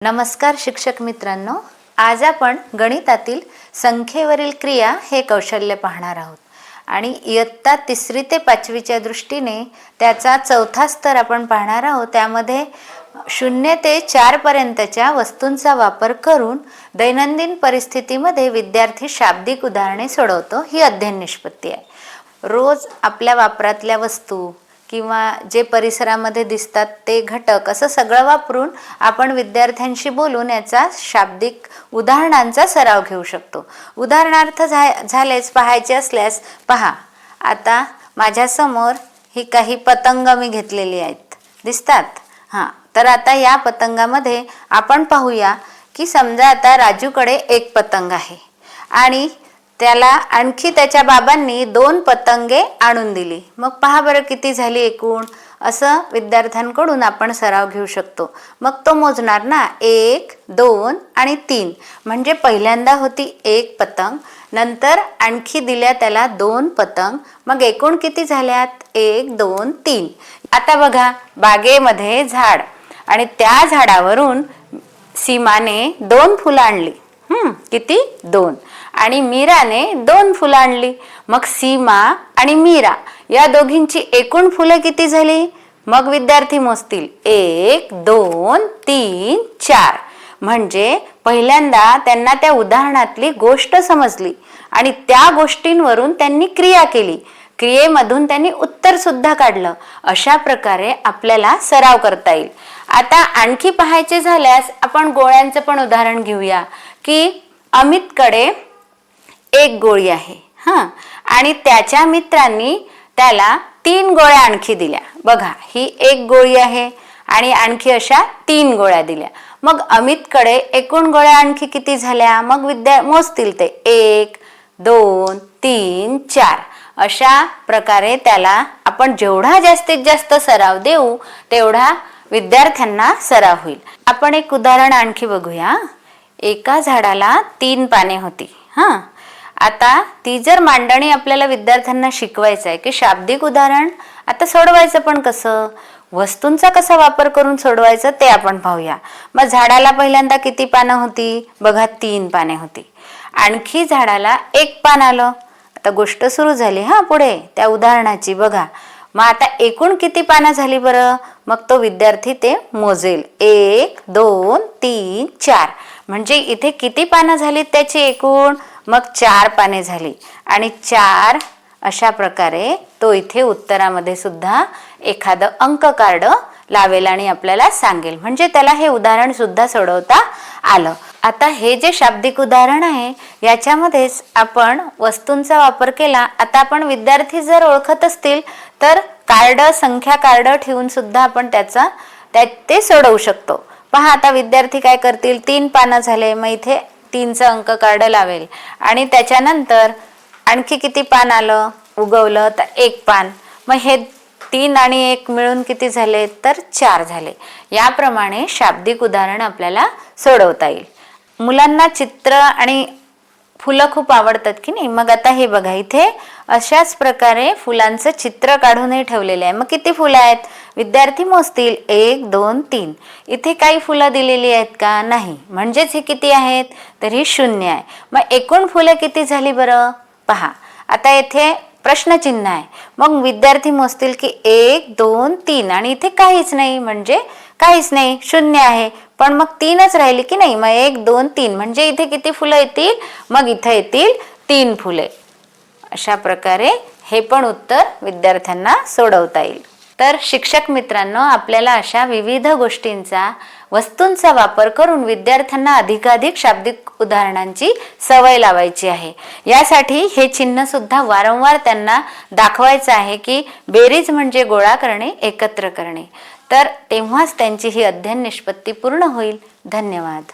नमस्कार शिक्षक मित्रांनो, आज आपण गणितातील संख्येवरील क्रिया हे कौशल्य पाहणार आहोत आणि इयत्ता 3री ते 5वीच्या दृष्टीने त्याचा चौथा स्तर आपण पाहणार आहोत। त्यामध्ये 0 ते 4 पर्यंतच्या वस्तूंचा वापर करून दैनंदिन परिस्थितीमध्ये विद्यार्थी शाब्दिक उदाहरणे सोडवतो ही अध्ययन निष्पत्ती आहे। रोज आपल्या वापरातल्या वस्तू किंवा जे परिसरामध्ये दिसतात ते घटक असं सगळं वापरून आपण विद्यार्थ्यांशी बोलून याचा शाब्दिक उदाहरणांचा सराव घेऊ शकतो। उदाहरणार्थ झालेच पाहायचे असल्यास पहा, आता माझ्यासमोर ही काही पतंग मी घेतलेली आहेत, दिसतात? तर आता या पतंगामध्ये आपण पाहूया की समजा आता राजूकडे एक पतंग आहे आणि त्याला आणखी त्याच्या बाबांनी 2 पतंगे आणून दिली। मग पहा बरं किती झाली एकूण, असं विद्यार्थ्यांकडून आपण सराव घेऊ शकतो। मग तो मोजणार ना, 1 2 आणि 3, म्हणजे पहिल्यांदा होती 1 पतंग, नंतर आणखी दिल्या त्याला 2 पतंग, मग एकूण किती झाल्यात? 1 2 3। आता बघा, बागेमध्ये झाड आणि त्या झाडावरून सीमाने 2 फुलं आणली, किती? 2, आणि मीराने 2 फुलं आणली। मग सीमा आणि मीरा या दोघींची एकूण फुलं किती झाली? मग विद्यार्थी मोजतील 1 2 3 4, म्हणजे पहिल्यांदा त्यांना त्या उदाहरणातली गोष्ट समजली आणि त्या गोष्टींवरून त्यांनी क्रिया केली, क्रियेमधून त्यांनी उत्तर सुद्धा काढलं। अशा प्रकारे आपल्याला सराव करता येईल। आता आणखी पाहायचे झाल्यास आपण गोळ्यांचं पण उदाहरण घेऊया की अमितकडे एक गोळी आहे आणि त्याच्या मित्रांनी त्याला 3 गोळ्या आणखी दिल्या। बघा, ही एक गोळी आहे आणि आणखी अशा 3 गोळ्या दिल्या। मग अमितकडे एकूण गोळ्या आणखी किती झाल्या? मग मोजतील ते 1 2 3 4। अशा प्रकारे त्याला आपण जेवढा जास्तीत जास्त सराव देऊ तेवढा विद्यार्थ्यांना सराव होईल। आपण एक उदाहरण आणखी बघूया। एका झाडाला 3 पाने होती। आता ती जर मांडणी आपल्याला विद्यार्थ्यांना शिकवायचं आहे की शाब्दिक उदाहरण आता सोडवायचं पण कसं, वस्तूंचा कसा वापर करून सोडवायचं ते आपण पाहूया। मग झाडाला पहिल्यांदा किती पानं होती? बघा, 3 पाने होती। आणखी झाडाला 1 पान आलं। आता गोष्ट सुरू झाली पुढे त्या उदाहरणाची। बघा, मग आता एकूण किती पानं झाली बरं? मग तो विद्यार्थी ते मोजेल, 1 2 3 4, म्हणजे इथे किती पानं झाली त्याची एकूण? मग 4 पाने झाली आणि 4 अशा प्रकारे तो इथे उत्तरामध्ये सुद्धा एखादं अंक कार्ड लावेल आणि आपल्याला सांगेल, म्हणजे त्याला हे उदाहरण सुद्धा सोडवता आलं। आता हे जे शाब्दिक उदाहरण आहे याच्यामध्येच आपण वस्तूंचा वापर केला। आता आपण विद्यार्थी जर ओळखत असतील तर कार्ड, संख्या कार्ड ठेवून सुद्धा आपण ते सोडवू शकतो। पहा, आता विद्यार्थी काय करतील, 3 पानं झाले, मग इथे 3चं अंक कार्ड लावेल आणि त्याच्यानंतर आणखी किती पान आलं उगवलं तर 1 पान, मग हे 3 आणि 1 मिळून किती झाले तर 4 झाले। याप्रमाणे शाब्दिक उदाहरण आपल्याला सोडवता येईल। मुलांना चित्र आणि फुलं खूप आवडतात की नाही? मग आता हे बघा, इथे अशाच प्रकारे फुलांचं चित्र काढूनही ठेवलेले आहे। मग किती फुलं आहेत? विद्यार्थी मोजतील 1 2 3। इथे काही फुलं दिलेली आहेत का? नाही, म्हणजेच हे किती आहेत? तर ही 0 आहे। मग एकूण फुलं किती झाली बरं? पहा, आता इथे प्रश्नचिन्ह आहे, मग विद्यार्थी मोजतील की 1 2 3 आणि इथे काहीच नाही, म्हणजे काहीच नाही, 0 आहे, पण मग 3च राहिली की नाही? मग 1 2 3, म्हणजे इथे किती फुलं येतील? मग इथे येतील 3 फुले। अशा प्रकारे हे पण उत्तर विद्यार्थ्यांना सोडवता येईल। तर शिक्षक मित्रांनो, आपल्याला अशा विविध गोष्टींचा, वस्तूंचा वापर करून विद्यार्थ्यांना अधिकाधिक शाब्दिक उदाहरणांची सवय लावायची आहे। यासाठी हे चिन्ह सुद्धा वारंवार त्यांना दाखवायचं आहे की बेरीज म्हणजे गोळा करणे, एकत्र करणे, तर तेव्हाच त्यांची ही अध्ययन निष्पत्ती पूर्ण होईल। धन्यवाद।